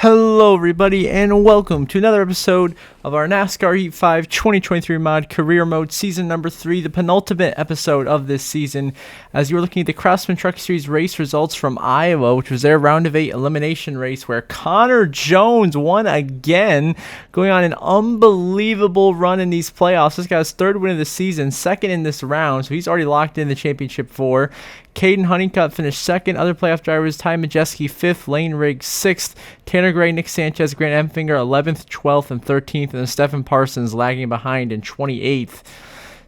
Hello everybody and welcome to another episode of our NASCAR Heat 5 2023 mod career mode season number 3, the penultimate episode of this season, as you were looking at the Craftsman Truck Series race results from Iowa, which was their round of 8 elimination race where Connor Jones won again, going on an unbelievable run in these playoffs. This guy's third win of the season, second in this round, so he's already locked in the championship 4. Caden Honeycutt finished second. Other playoff drivers: Ty Majeski 5th, Lane Riggs 6th, Tanner Gray, Nick Sanchez, Grant Emfinger 11th, 12th, and 13th, and then Stephen Parsons lagging behind in 28th.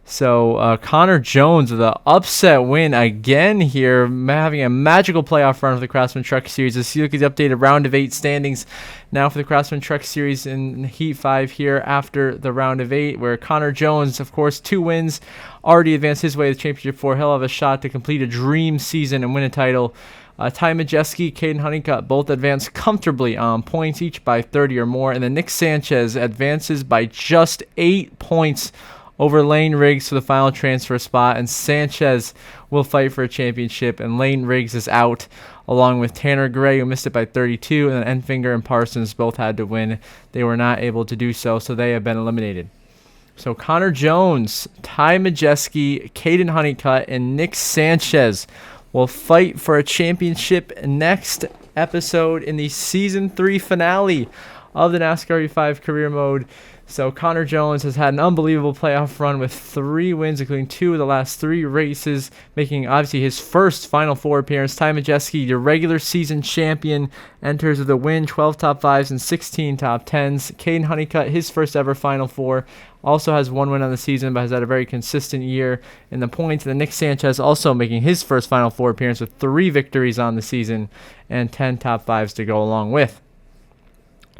So Connor Jones with an upset win again here, having a magical playoff run for the Craftsman Truck Series. Let's look at the updated round of 8 standings now for the Craftsman Truck Series in Heat 5 here after the round of 8, where Connor Jones, of course, 2 wins, already advanced his way to the championship 4. He'll have a shot to complete a dream season and win a title. Ty Majeski, Caden Honeycutt both advance comfortably on points, each by 30 or more, and then Nick Sanchez advances by just 8 points over Lane Riggs for the final transfer spot, and Sanchez will fight for a championship, and Lane Riggs is out, along with Tanner Gray, who missed it by 32, and then Enfinger and Parsons both had to win. They were not able to do so, so they have been eliminated. So Connor Jones, Ty Majeski, Caden Honeycutt, and Nick Sanchez will fight for a championship next episode in the Season 3 finale of the NASCAR Heat 5 career mode. So Connor Jones has had an unbelievable playoff run with 3 wins, including 2 of the last 3 races, making obviously his first Final Four appearance. Ty Majeski, the regular season champion, enters with a win, 12 top 5s and 16 top 10s. Caden Honeycutt, his first ever Final Four, also has 1 win on the season, but has had a very consistent year in the points. And then Nick Sanchez also making his first Final Four appearance with 3 victories on the season and 10 top 5s to go along with.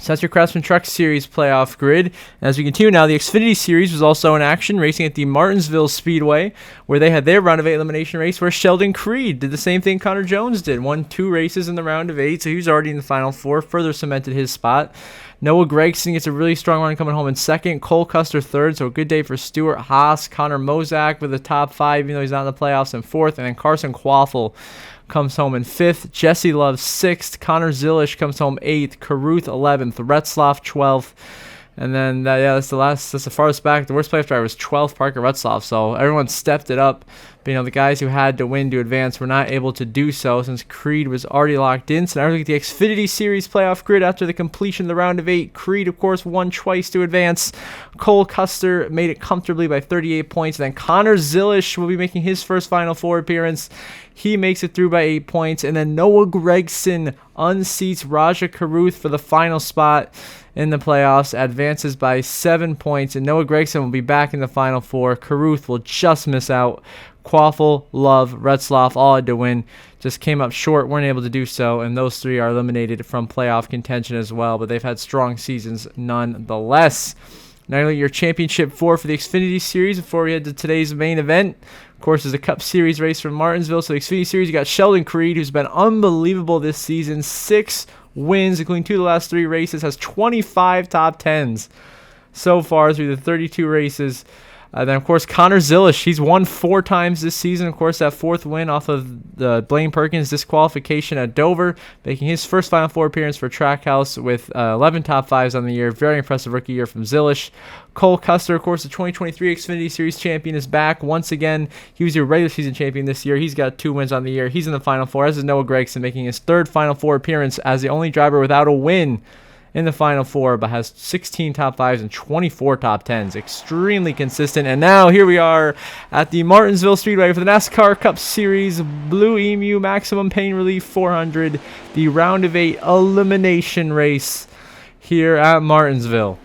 So that's your Craftsman Truck Series playoff grid. As we continue now, the Xfinity Series was also in action, racing at the Martinsville Speedway, where they had their round of 8 elimination race, where Sheldon Creed did the same thing Connor Jones did. Won 2 races in the round of 8, so he was already in the Final Four, further cemented his spot. Noah Gragson gets a really strong run coming home in second. Cole Custer third, so a good day for Stuart Haas. Connor Mozak with a top 5, even though he's not in the playoffs, in fourth. And then Carson Quaffle comes home in 5th. Jesse Love 6th. Connor Zilish comes home 8th. Caruth 11th. Retzloff 12th. And then, that's the farthest back. The worst playoff driver was 12th, Parker Retzloff. So everyone stepped it up. But, the guys who had to win to advance were not able to do so since Creed was already locked in. So now we're looking at the Xfinity Series playoff grid after the completion of the round of 8. Creed, of course, won twice to advance. Cole Custer made it comfortably by 38 points. And then Connor Zilish will be making his first Final Four appearance. He makes it through by 8 points. And then Noah Gragson unseats Raja Caruth for the final spot in the playoffs, advances by 7 points, and Noah Gragson will be back in the Final Four. Caruth will just miss out. Quaffle, Love, Retzloff all had to win, just came up short, weren't able to do so, and those 3 are eliminated from playoff contention as well, but they've had strong seasons nonetheless. Now your championship 4 for the Xfinity Series before we head to today's main event. Of course, is the Cup Series race from Martinsville. So the Xfinity Series, you got Sheldon Creed, who's been unbelievable this season. 6 wins, including 2 of the last 3 races, has 25 top 10s so far through the 32 races. Then, of course, Connor Zilish, he's won 4 times this season. Of course, that 4th win off of the Blaine Perkins disqualification at Dover, making his first Final Four appearance for Trackhouse with 11 top 5s on the year. Very impressive rookie year from Zilish. Cole Custer, of course, the 2023 Xfinity Series champion, is back once again. He was your regular season champion this year. He's got 2 wins on the year. He's in the Final Four, as is Noah Gragson, making his 3rd Final Four appearance as the only driver without a win in the Final Four, but has 16 top 5s and 24 top 10s. Extremely consistent. And now here we are at the Martinsville Speedway for the NASCAR Cup Series Blue Emu Maximum Pain Relief 400, the round of 8 elimination race here at Martinsville.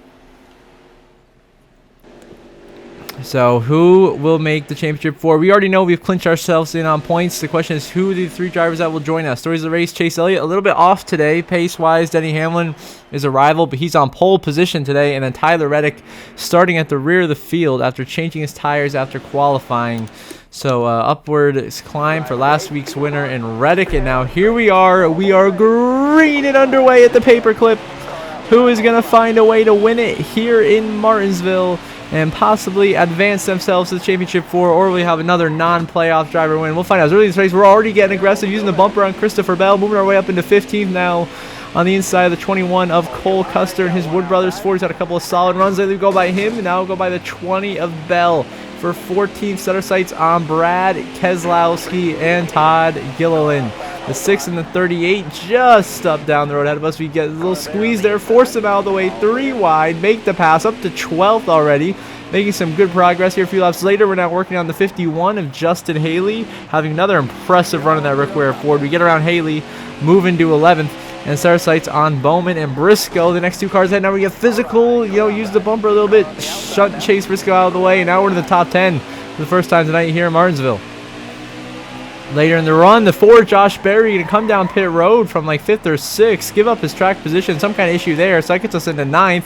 So who will make the championship 4? We already know we've clinched ourselves in on points. The question is who are the 3 drivers that will join us. Stories of the race: Chase Elliott a little bit off today pace-wise. Denny Hamlin is a rival, but he's on pole position today. And then Tyler Reddick starting at the rear of the field after changing his tires after qualifying. So upward climb for last week's winner in Reddick. And now here we are. We are green and underway at the paperclip. Who is going to find a way to win it here in Martinsville and possibly advance themselves to the championship 4, or we have another non-playoff driver win? We'll find out. As early in this race, we're already getting aggressive, using the bumper on Christopher Bell, moving our way up into 15th now on the inside of the 21 of Cole Custer and his Wood Brothers Ford. He's had a couple of solid runs. They go by him, and now go by the 20 of Bell. For 14 center sights on Brad Keselowski and Todd Gilliland. The 6 and the 38 just up down the road ahead of us. We get a little squeeze there, force them out of the way, 3 wide, make the pass up to 12th already. Making some good progress here. A few laps later, we're now working on the 51 of Justin Haley, having another impressive run in that Rick Ware Ford. We get around Haley, move into 11th, and set our sights on Bowman and Briscoe. The next 2 cars ahead. Now we get physical, use the bumper a little bit, shunt chase Briscoe out of the way, and now we're in the top 10 for the first time tonight here in Martinsville. Later in the run, the Ford Josh Berry going to come down pit road from like 5th or 6th, give up his track position, some kind of issue there, so that gets us into 9th.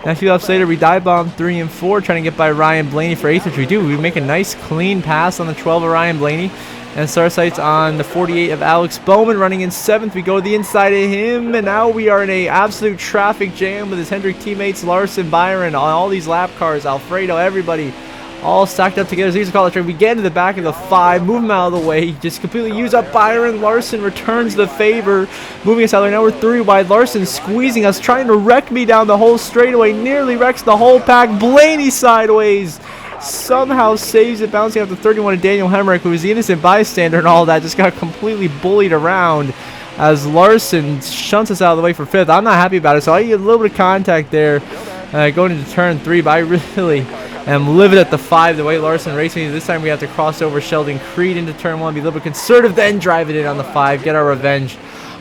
Now a few laps later, we dive bomb 3 and 4, trying to get by Ryan Blaney for 8th, which we do. We make a nice clean pass on the 12 of Ryan Blaney, and start sights on the 48 of Alex Bowman running in 7th. We go to the inside of him, and now we are in a absolute traffic jam with his Hendrick teammates, Larson, Byron, on all these lap cars, Alfredo, everybody. All stacked up together. So he's a call track. We get into the back of the 5, move him out of the way. Just completely use up Byron. Larson returns the favor, moving us out there. Now we're 3 wide. Larson squeezing us, trying to wreck me down the whole straightaway. Nearly wrecks the whole pack. Blaney sideways. Somehow saves it, bouncing off the 31 of Daniel Hemrick, who was the innocent bystander and all that. Just got completely bullied around as Larson shunts us out of the way for 5th. I'm not happy about it, so I get a little bit of contact there going into turn 3, but I really am livid at the 5, the way Larson racing. This time we have to cross over Sheldon Creed into turn 1, be a little bit conservative, then drive it in on the 5, get our revenge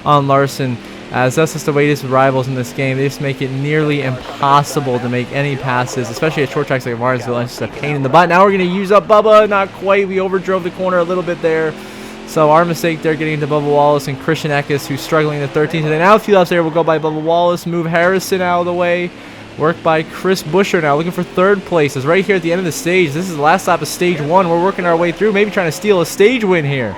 on Larson. As that's just the way it is with rivals in this game. They just make it nearly impossible to make any passes, especially at short tracks like Martinsville. It's just a pain in the butt. Now we're going to use up Bubba. Not quite. We overdrove the corner a little bit there. So our mistake there, getting into Bubba Wallace and Christian Eckes, who's struggling in the 13th. And then now a few laps there, we'll go by Bubba Wallace, move Harrison out of the way. Work by Chris Buescher now, looking for 3rd place. It's right here at the end of the stage. This is the last lap of stage 1. We're working our way through, maybe trying to steal a stage win here.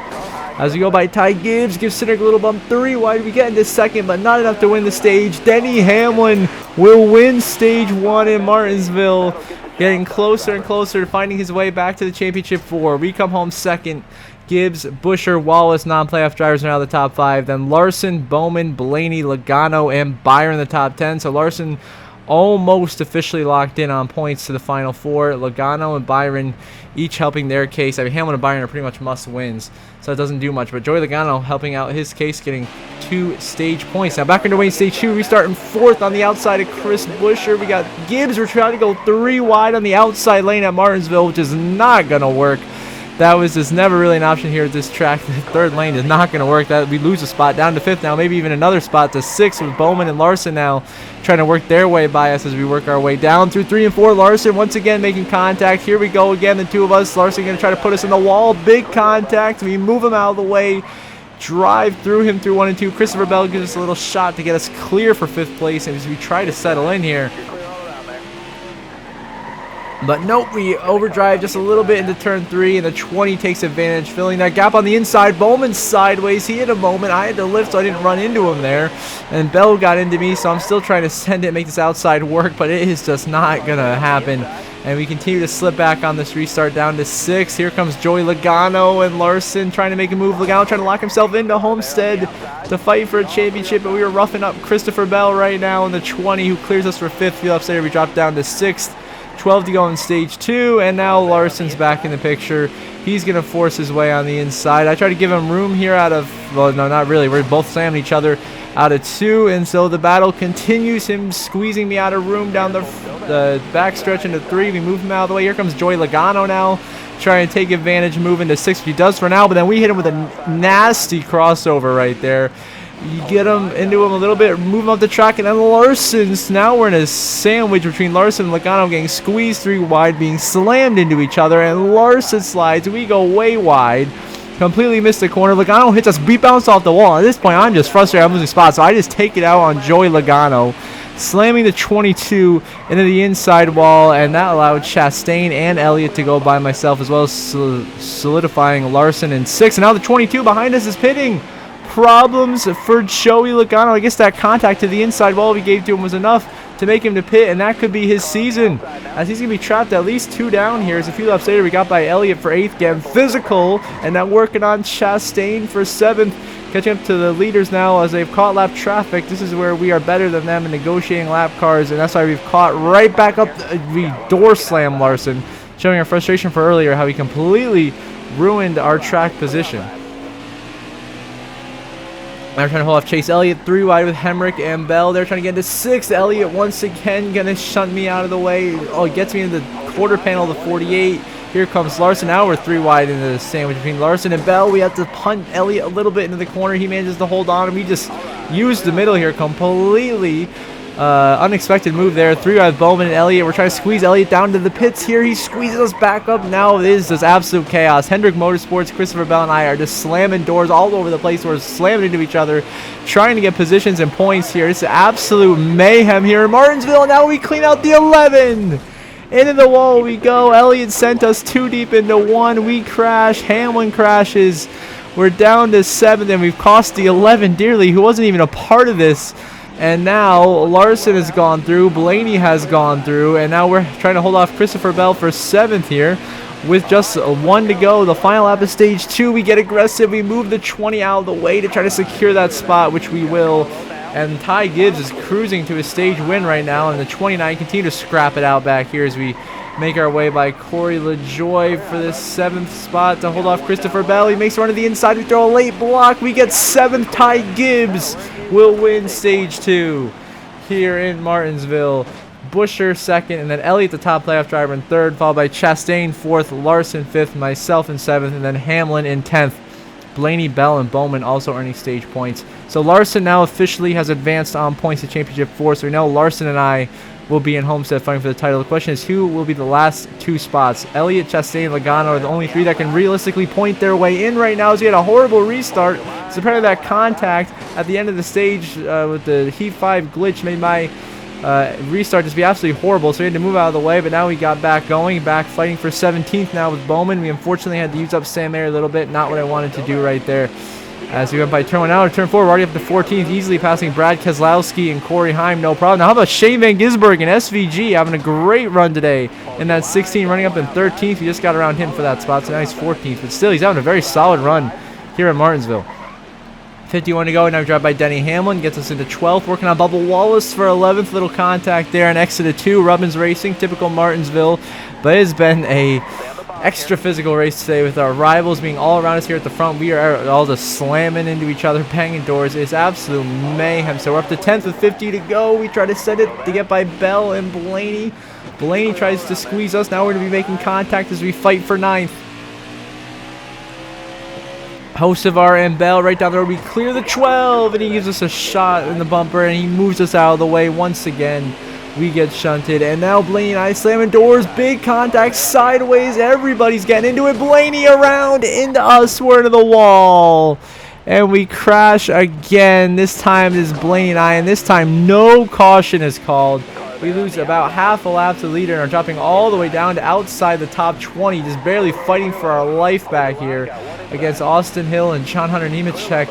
As we go by Ty Gibbs, gives Cindric a little bump. 3 wide. We get into 2nd, but not enough to win the stage. Denny Hamlin will win stage 1 in Martinsville, getting closer and closer to finding his way back to the championship 4. We come home 2nd. Gibbs, Buescher, Wallace, non-playoff drivers are now the top 5. Then Larson, Bowman, Blaney, Logano, and Byron in the top 10. So Larson almost officially locked in on points to the final 4. Logano and Byron each helping their case. I mean, Hamlin and Byron are pretty much must-wins, so it doesn't do much. But Joey Logano helping out his case, getting 2 stage points. Now back underway in stage 2, restarting 4th on the outside of Chris Buescher. We got Gibbs. We're trying to go 3 wide on the outside lane at Martinsville, which is not going to work. That was just never really an option here at this track. The 3rd lane is not going to work. That we lose a spot down to 5th now, maybe even another spot to 6th with Bowman and Larson now trying to work their way by us as we work our way down through 3 and 4. Larson once again making contact. Here we go again, the 2 of us. Larson going to try to put us in the wall. Big contact. We move him out of the way. Drive through him through 1 and 2. Christopher Bell gives us a little shot to get us clear for 5th place as we try to settle in here. But nope, we overdrive just a little bit into turn 3, and the 20 takes advantage, filling that gap on the inside. Bowman sideways. He had a moment. I had to lift, so I didn't run into him there. And Bell got into me, so I'm still trying to send it, make this outside work, but it is just not going to happen. And we continue to slip back on this restart down to 6. Here comes Joey Logano and Larson trying to make a move. Logano trying to lock himself into Homestead to fight for a championship, but we are roughing up Christopher Bell right now in the 20, who clears us for 5th. Few laps later, we drop down to 6th. 12 to go in stage 2, and now Larson's back in the picture. He's going to force his way on the inside. I try to give him room here out of, well, no, not really. We're both slamming each other out of 2, and so the battle continues. Him squeezing me out of room down the back stretch into 3. We move him out of the way. Here comes Joey Logano now, trying to take advantage, moving to 6. He does for now, but then we hit him with a nasty crossover right there. You get him into him a little bit, move him up the track, and then Larson's. Now we're in a sandwich between Larson and Logano, getting squeezed 3 wide, being slammed into each other, and Larson slides. We go way wide, completely missed the corner. Logano hits us, we bounce off the wall. At this point, I'm just frustrated. I'm losing spots, so I just take it out on Joey Logano, slamming the 22 into the inside wall, and that allowed Chastain and Elliott to go by myself, as well as solidifying Larson in 6. And now the 22 behind us is pitting. problems for Joey Logano. I guess that contact to the inside wall we gave to him was enough to make him to pit, and that could be his season, as he's going to be trapped at least 2 down here. As a few laps later, we got by Elliott for 8th, getting physical, and now working on Chastain for 7th. Catching up to the leaders now as they've caught lap traffic. This is where we are better than them in negotiating lap cars, and that's why we've caught right back up. We door slam Larson, showing our frustration for earlier, how he completely ruined our track position. Now we're trying to hold off Chase Elliott 3 wide with Hemrick and Bell. They're trying to get into 6th. Elliott once again going to shunt me out of the way. Oh, it gets me into the quarter panel of the 48. Here comes Larson. Now we're 3 wide into the sandwich between Larson and Bell. We have to punt Elliott a little bit into the corner. He manages to hold on, and we just used the middle here completely. Unexpected move there. 3 wide with Bowman and Elliott. We're trying to squeeze Elliott down to the pits here. He squeezes us back up. Now it is just absolute chaos. Hendrick Motorsports, Christopher Bell, and I are just slamming doors all over the place. We're slamming into each other, trying to get positions and points here. It's absolute mayhem here in Martinsville. Now we clean out the 11. Into the wall we go. Elliott sent us 2 deep into 1. We crash. Hamlin crashes. We're down to 7th, and we've cost the 11 dearly, who wasn't even a part of this. And now Larson has gone through. Blaney has gone through. And now we're trying to hold off Christopher Bell for 7th here with just 1 to go. The final lap of stage 2. We get aggressive. We move the 20 out of the way to try to secure that spot, which we will. And Ty Gibbs is cruising to a stage win right now, and the 29 continue to scrap it out back here as we make our way by Corey LaJoie for this 7th spot to hold off Christopher Bell. He makes a run to the inside. We throw a late block. We get 7th. Ty Gibbs will win stage 2 here in Martinsville. Busher 2nd, and then Elliott, the top playoff driver, in 3rd, followed by Chastain 4th, Larson 5th, myself in 7th, and then Hamlin in 10th. Blaney, Bell, and Bowman also earning stage points. So Larson now officially has advanced on points to Championship 4. So we know Larson and I will be in Homestead fighting for the title. The question is, who will be the last 2 spots? Elliott, Chastain, and Logano are the only 3 that can realistically point their way in right now, as we had a horrible restart. So apparently that contact at the end of the stage with the Heat 5 glitch made my restart just be absolutely horrible, so we had to move out of the way. But now we got back going, back fighting for 17th now with Bowman. We unfortunately had to use up Sam Mayer a little bit, not what I wanted to do right there. As we went by turn 1 out, turn 4, we're already up to 14th, easily passing Brad Keselowski and Corey Heim, no problem. Now how about Shane Van Gisbergen and SVG having a great run today in that 16, running up in 13th. We just got around him for that spot, so now he's 14th, but still he's having a very solid run here in Martinsville. 51 to go, now we drive by Denny Hamlin, gets us into 12th, working on Bubba Wallace for 11th, little contact there, and exit of 2, Rubbins Racing, typical Martinsville, but it has been a extra physical race today with our rivals being all around us here at the front. We are all just slamming into each other, banging doors. It's absolute mayhem. So we're up to 10th with 50 to go. We try to set it to get by Bell and Blaney. Blaney tries to squeeze us. Now we're going to be making contact as we fight for 9th. Hocevar and Bell right down the road. We clear the 12, and he gives us a shot in the bumper, and he moves us out of the way once again. We get shunted, and now Blaney and I slamming doors. Big contact sideways. Everybody's getting into it. Blaney around into us. We're into the wall, and we crash again. This time it is Blaney and I, and this time no caution is called. We lose about half a lap to the leader and are dropping all the way down to outside the top 20, just barely fighting for our life back here against Austin Hill and John Hunter Nemechek.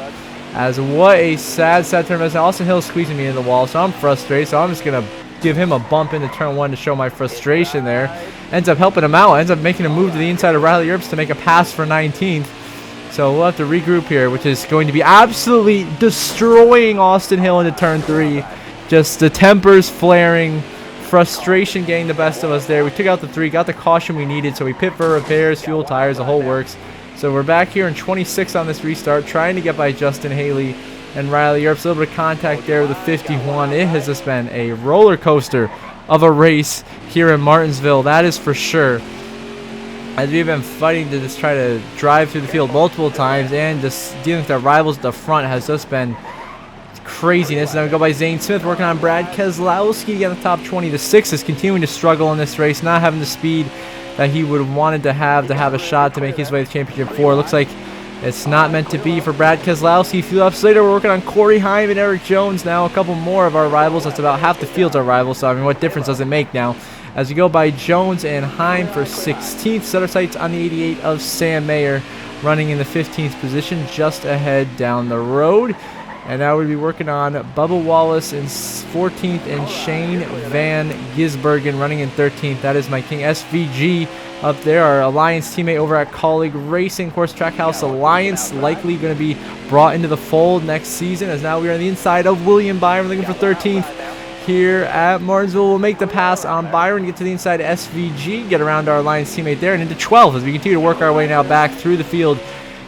As what a sad turn. Austin Hill squeezing me in the wall, so I'm frustrated. So I'm just going to give him a bump into turn 1 to show my frustration there. Ends up helping him out. Ends up making a move to the inside of Riley Earps to make a pass for 19th. So we'll have to regroup here, which is going to be absolutely destroying Austin Hill into turn 3. Just the tempers flaring, frustration getting the best of us there. We took out the 3, got the caution we needed, so we pit for repairs, fuel, tires, the whole works. So we're back here in 26 on this restart, trying to get by Justin Haley and Riley Earps. A little bit of contact there with the 51. It has just been a roller coaster of a race here in Martinsville, that is for sure. As we've been fighting to just try to drive through the field multiple times, and just dealing with our rivals at the front has just been craziness. Now we go by Zane Smith, working on Brad Keselowski on the top 20. The 6 is continuing to struggle in this race, not having the speed that he would have wanted to have a shot to make his way to Championship 4. Looks like It's not meant to be for Brad Keselowski. Few laps later, we're working on Corey Heim and Eric Jones now. A couple more of our rivals. That's about half the field's our rivals. So, I mean, what difference does it make now? As we go by Jones and Heim for 16th. Set our sights on the 88 of Sam Mayer, running in the 15th position, just ahead down the road. And now we'll be working on Bubba Wallace in 14th and Shane Van Gisbergen running in 13th. That is my king SVG up there, our Alliance teammate over at Colleague Racing. Of course, Trackhouse Alliance likely going to be brought into the fold next season, as now we are on the inside of William Byron looking for 13th. Here at Martinsville, we'll make the pass on Byron, get to the inside of SVG, get around our Alliance teammate there, and into 12th as we continue to work our way now back through the field.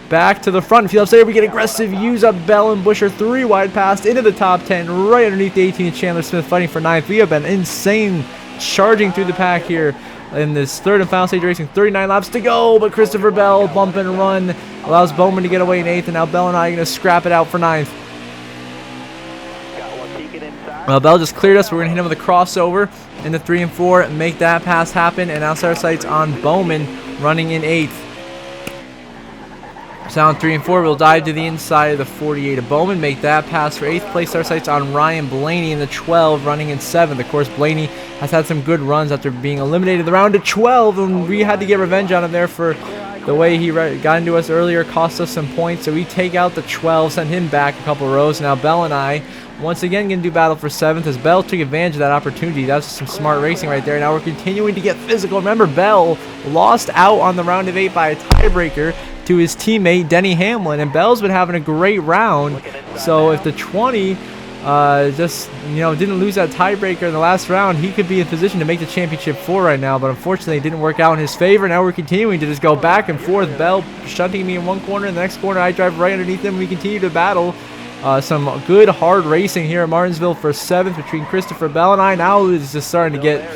Back to the front field. So we get aggressive use up Bell and Busher, 3 wide pass into the top 10, right underneath the 18 of Chandler Smith fighting for 9th. We have been insane charging through the pack here in this third and final stage racing. 39 laps to go, but Christopher Bell, bump and run, allows Bowman to get away in 8th, and now Bell and I are going to scrap it out for 9th. Well, Bell just cleared us. We're going to hit him with a crossover into 3 and 4, make that pass happen, and now set our sights on Bowman running in 8th. Sound 3 and 4, we'll dive to the inside of the 48 of Bowman, make that pass for 8th place. Our sights on Ryan Blaney in the 12, running in 7th. Of course, Blaney has had some good runs after being eliminated the round of 12, and we had to get revenge on him there for the way he got into us earlier, cost us some points. So we take out the 12, send him back a couple rows. Now Bell and I once again going to do battle for 7th, as Bell took advantage of that opportunity. That's some smart racing right there. Now we're continuing to get physical. Remember, Bell lost out on the round of 8 by a tiebreaker to his teammate Denny Hamlin, and Bell's been having a great round. So if the 20 just didn't lose that tiebreaker in the last round, he could be in position to make the championship 4 right now, but unfortunately it didn't work out in his favor. Now we're continuing to just go back and forth. Bell shunting me in one corner, in the next corner I drive right underneath him. We continue to battle. Some good hard racing here at Martinsville for 7th between Christopher Bell and I. Now it's just starting to get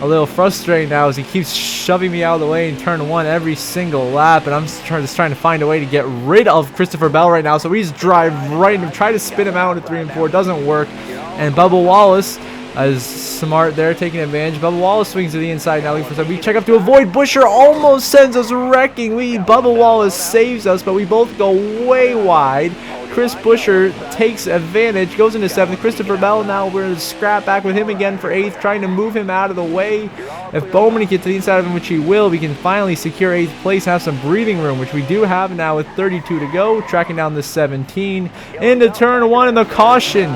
a little frustrating now as he keeps shoving me out of the way in turn 1 every single lap, and I'm just trying to find a way to get rid of Christopher Bell right now. So we just drive right into him, try to spin him out into 3 and 4, doesn't work. And Bubba Wallace is smart there, taking advantage. Bubba Wallace swings to the inside now, looking for some. We check up to avoid. Busher almost sends us wrecking. Bubba Wallace saves us, but we both go way wide. Chris Busher takes advantage, goes into 7th. Christopher Bell, now we're going to scrap back with him again for 8th, trying to move him out of the way. If Bowman can get to the inside of him, which he will, we can finally secure 8th place, have some breathing room, which we do have now with 32 to go. Tracking down the 17 into turn 1, and the caution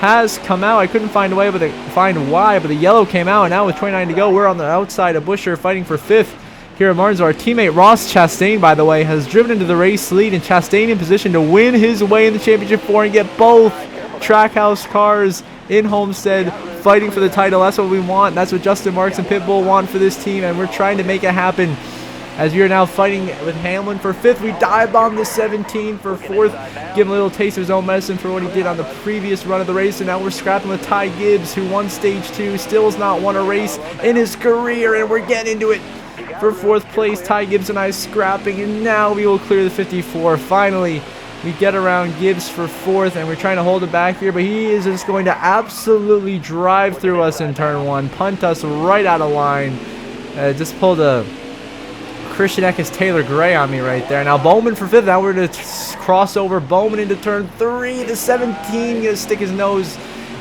has come out. I couldn't find why, but the yellow came out, and now with 29 to go, we're on the outside of Busher fighting for 5th. Here at Martinsville, our teammate Ross Chastain, by the way, has driven into the race lead, and Chastain in position to win his way in the championship 4 and get both Trackhouse cars in Homestead fighting for the title. That's what we want. That's what Justin Marks and Pitbull want for this team, and we're trying to make it happen. As we are now fighting with Hamlin for 5th, we dive bomb the 17 for 4th, give him a little taste of his own medicine for what he did on the previous run of the race, and now we're scrapping with Ty Gibbs, who won stage 2, still has not won a race in his career, and we're getting into it. For 4th place, Ty Gibbs and I scrapping, and now we will clear the 54. Finally, we get around Gibbs for 4th, and we're trying to hold it back here, but he is just going to absolutely drive through us in turn 1, punt us right out of line. Just pulled a Christian Eckes Taylor Gray on me right there. Now Bowman for 5th. Now we're going to cross over Bowman into turn 3. The 17 going to stick his nose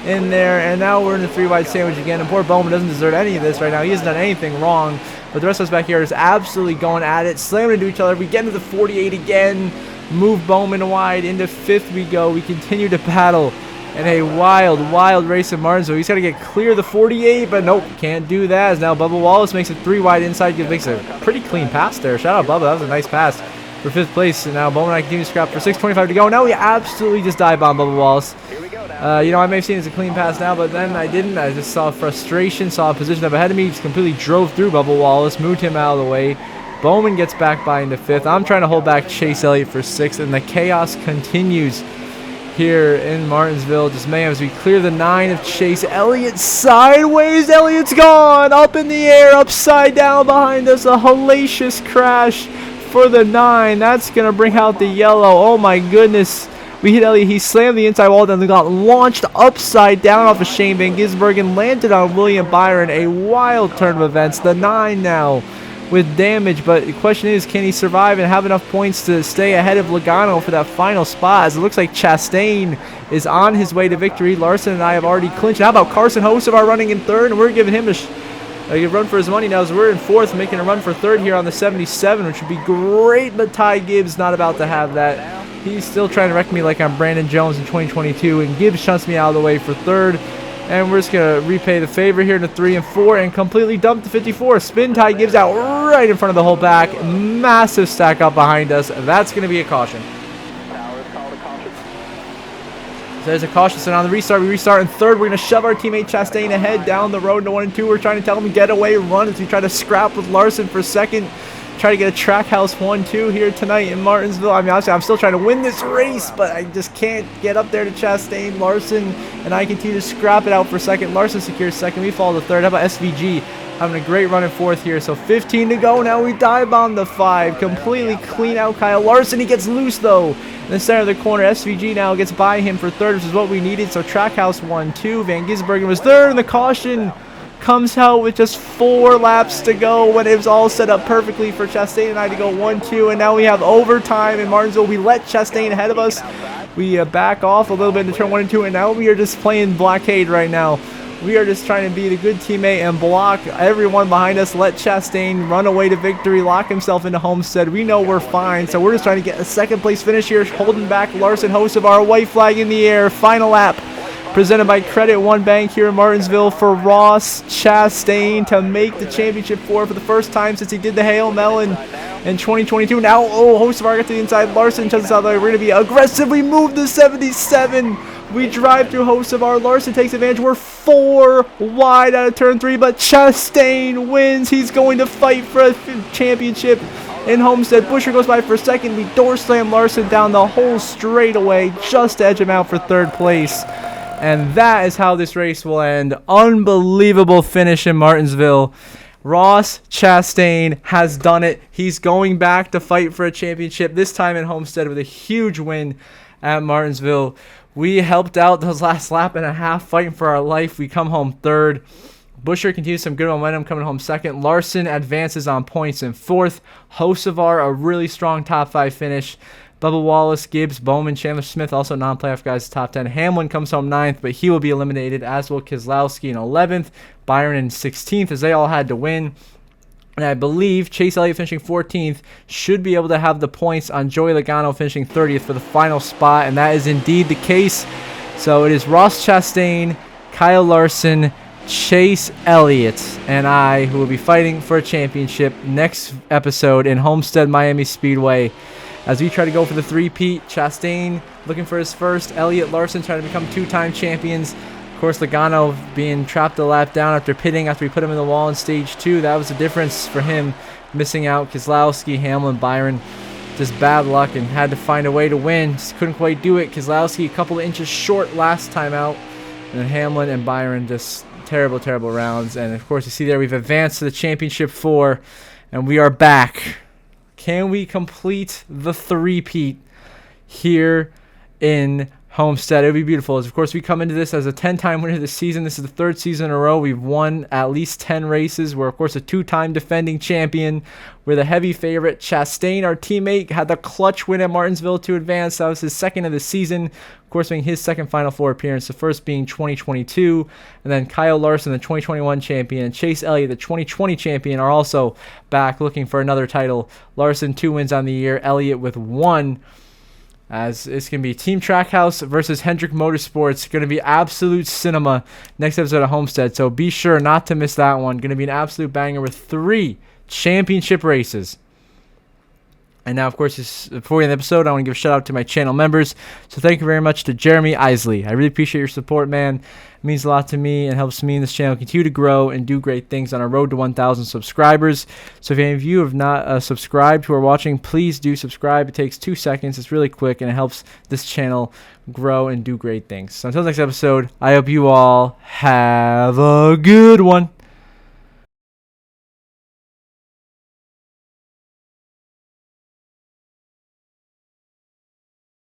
in there, and now we're in a 3-wide sandwich again, and poor Bowman doesn't deserve any of this right now. He hasn't done anything wrong. But the rest of us back here is absolutely going at it, slamming into each other. We get into the 48 again, move Bowman wide. Into 5th we go. We continue to battle in a wild race in Martinsville. He's got to get clear of the 48, but nope, can't do that. As now Bubba Wallace makes it 3 wide inside, makes a pretty clean pass there. Shout out Bubba, that was a nice pass for 5th place. And now Bowman and I continue to scrap for 6:25 to go. Now we absolutely just dive bomb Bubba Wallace. I may have seen it as a clean pass now, but then I didn't. I just saw frustration, saw a position up ahead of me, just completely drove through Bubba Wallace, moved him out of the way. Bowman gets back by into 5th. I'm trying to hold back Chase Elliott for 6th, and the chaos continues here in Martinsville. Just mayhem as we clear the 9 of Chase Elliott sideways. Elliott's gone, up in the air, upside down behind us. A hellacious crash for the 9. That's going to bring out the yellow. Oh my goodness. We hit Elliott. He slammed the inside wall, then got launched upside down off of Shane Van Gisbergen, landed on William Byron. A wild turn of events. The 9 now with damage, but the question is, can he survive and have enough points to stay ahead of Logano for that final spot, as it looks like Chastain is on his way to victory. Larson and I have already clinched. How about Carson Hocevar running in third, and we're giving him a run for his money now, as we're in fourth, making a run for third here on the 77, which would be great, but Ty Gibbs not about to have that. He's still trying to wreck me like I'm Brandon Jones in 2022, and Gibbs shunts me out of the way for third. And we're just going to repay the favor here to 3 and 4 and completely dump the 54. Spin Ty Gibbs out right in front of the whole back. Massive stack up behind us. That's going to be a caution. So there's a caution. So now on the restart, we restart in third. We're going to shove our teammate Chastain ahead down the road into 1 and 2. We're trying to tell him get away, run as we try to scrap with Larson for second. Try to get a Trackhouse 1-2 here tonight in Martinsville. I mean, honestly, I'm still trying to win this race, but I just can't get up there to Chastain. Larson and I continue to scrap it out for second. Larson secures second. We fall to third. How about SVG having a great run in fourth here? So 15 to go. Now we dive on the 5. Completely clean out Kyle Larson. He gets loose, though. In the center of the corner, SVG now gets by him for third, which is what we needed. So Trackhouse 1-2. Van Gisbergen was third, and the caution comes out with just 4 laps to go when it was all set up perfectly for Chastain and I to go 1-2, and now we have overtime in Martinsville. We let Chastain ahead of us. We back off a little bit into turn 1 and 2, and now we are just playing blockade right now. We are just trying to be the good teammate and block everyone behind us, let Chastain run away to victory, lock himself into Homestead. We know we're fine, so we're just trying to get a second place finish here, holding back Larson Hocevar, white flag in the air, final lap. Presented by Credit One Bank here in Martinsville for Ross Chastain to make the championship for the first time since he did the Hail Melon in 2022. Now, Hocevar gets to the inside. Larson touches out there. We're going to be aggressively moved to 77. We drive through Hocevar. Larson takes advantage. We're 4 wide out of turn 3, but Chastain wins. He's going to fight for a championship in Homestead. Busher goes by for second. We door slam Larson down the whole straightaway just to edge him out for third place. And that is how this race will end. Unbelievable finish in Martinsville. Ross Chastain has done it. He's going back to fight for a championship, this time in Homestead with a huge win at Martinsville. We helped out those last lap and a half, fighting for our life. We come home third. Busher continues some good momentum, coming home second. Larson advances on points in fourth. Hocevar, a really strong top 5 finish. Bubba Wallace, Gibbs, Bowman, Chandler Smith, also non-playoff guys, top 10. Hamlin comes home 9th, but he will be eliminated, as will Keselowski in 11th, Byron in 16th, as they all had to win. And I believe Chase Elliott finishing 14th should be able to have the points on Joey Logano finishing 30th for the final spot, and that is indeed the case. So it is Ross Chastain, Kyle Larson, Chase Elliott, and I who will be fighting for a championship next episode in Homestead Miami Speedway. As we try to go for the three-peat, Chastain looking for his first, Elliott, Larson trying to become 2-time champions. Of course, Logano being trapped a lap down after pitting after we put him in the wall in stage 2. That was the difference for him, missing out. Keselowski, Hamlin, Byron, just bad luck and had to find a way to win. Just couldn't quite do it. Keselowski a couple of inches short last time out. And then Hamlin and Byron just terrible, terrible rounds. And of course, you see there we've advanced to the championship 4, and we are back. Can we complete the three-peat here in Homestead? It would be beautiful. As of course, we come into this as a 10-time winner this season. This is the 3rd season in a row. We've won at least 10 races. We're, of course, a 2-time defending champion. We're the heavy favorite. Chastain, our teammate, had the clutch win at Martinsville to advance. That was his second of the season. Of course, being his second Final Four appearance, the first being 2022. And then Kyle Larson, the 2021 champion, Chase Elliott, the 2020 champion, are also back looking for another title. Larson, 2 wins on the year. Elliott with 1. As it's going to be Team Trackhouse versus Hendrick Motorsports. Going to be absolute cinema next episode of Homestead. So be sure not to miss that one. Going to be an absolute banger with 3 championship races. And now, of course, before we end the episode, I want to give a shout out to my channel members. So thank you very much to Jeremy Isley. I really appreciate your support, man. It means a lot to me and helps me and this channel continue to grow and do great things on our road to 1,000 subscribers. So if any of you have not subscribed who are watching, please do subscribe. It takes 2 seconds. It's really quick, and it helps this channel grow and do great things. So until next episode, I hope you all have a good one.